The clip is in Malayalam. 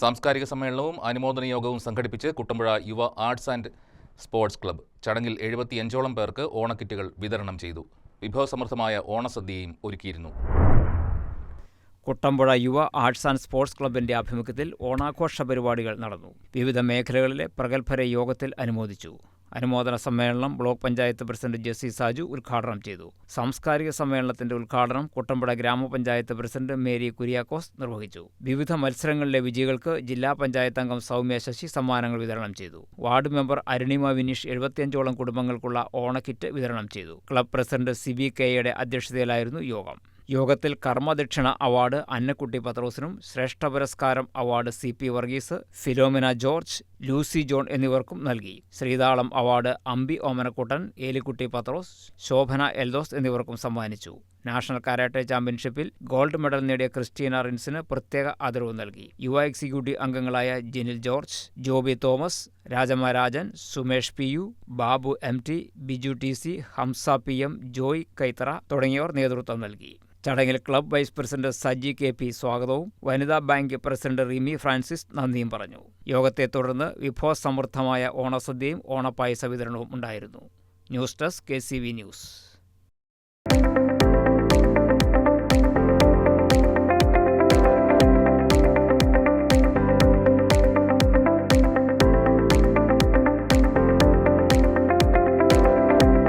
സാംസ്കാരിക സമ്മേളനവും അനുമോദന യോഗവും സംഘടിപ്പിച്ച് കുട്ടമ്പുഴ യുവ ആർട്സ് ആൻഡ് സ്പോർട്സ് ക്ലബ്ബ്. ചടങ്ങിൽ 75ഓളം പേർക്ക് ഓണക്കിറ്റുകൾ വിതരണം ചെയ്തു. വിഭവസമൃദ്ധമായ ഓണസദ്യയും ഒരുക്കിയിരുന്നു. കുട്ടമ്പുഴ യുവ ആർട്സ് ആൻഡ് സ്പോർട്സ് ക്ലബിന്റെ ആഭിമുഖ്യത്തിൽ ഓണാഘോഷ പരിപാടികൾ നടന്നു. വിവിധ മേഖലകളിലെ പ്രഗത്ഭരെ യോഗത്തിൽ അനുമോദിച്ചു. അനുമോദന സമ്മേളനം ബ്ലോക്ക് പഞ്ചായത്ത് പ്രസിഡന്റ് ജെസ്സി സാജു ഉദ്ഘാടനം ചെയ്തു. സാംസ്കാരിക സമ്മേളനത്തിന്റെ ഉദ്ഘാടനം കുട്ടമ്പുഴ ഗ്രാമപഞ്ചായത്ത് പ്രസിഡന്റ് മേരി കുര്യാക്കോസ് നിർവഹിച്ചു. വിവിധ മത്സരങ്ങളിലെ വിജയികൾക്ക് ജില്ലാ പഞ്ചായത്ത് അംഗം സൗമ്യ ശശി സമ്മാനങ്ങൾ വിതരണം ചെയ്തു. വാർഡ് മെമ്പർ അരുണിമ വിനീഷ് 75ഓളം കുടുംബങ്ങൾക്കുള്ള ഓണക്കിറ്റ് വിതരണം ചെയ്തു. ക്ലബ് പ്രസിഡന്റ് സിബി കെയുടെ അധ്യക്ഷതയിലായിരുന്നു യോഗം. യോഗത്തിൽ കർമ്മദക്ഷിണ അവാർഡ് അന്നക്കുട്ടി പത്രോസിനും ശ്രേഷ്ഠ പുരസ്കാരം award CP Varghese, Philomina George, Lucy John എന്നിവർക്കും നൽകി. ശ്രീതാളം അവാർഡ് അമ്പി ഓമനക്കുട്ടൻ, ഏലിക്കുട്ടി പത്രോസ്, ശോഭന എൽദോസ് എന്നിവർക്കും സമ്മാനിച്ചു. നാഷണൽ കരാട്ടെ ചാമ്പ്യൻഷിപ്പിൽ ഗോൾഡ് മെഡൽ നേടിയ ക്രിസ്റ്റീന റിൻസിന് പ്രത്യേക ആദരവ് നൽകി. യുവ എക്സിക്യൂട്ടീവ് അംഗങ്ങളായ Jinil George, Joby Thomas, Rajamma Rajan, Sumesh PU, Babu MT, Biju TC, Hamsa PM, Joy Kaithara തുടങ്ങിയവർ നേതൃത്വം നൽകി. ചടങ്ങിൽ club vice president Saji KP സ്വാഗതവും വനിതാ ബാങ്ക് പ്രസിഡന്റ് റിമി ഫ്രാൻസിസ് നന്ദിയും പറഞ്ഞു. യോഗത്തെ തുടർന്ന് വിഭവസമൃദ്ധമായ ഓണസദ്യയും ഓണപ്പായസ വിതരണവും ഉണ്ടായിരുന്നു. News desk KCV news.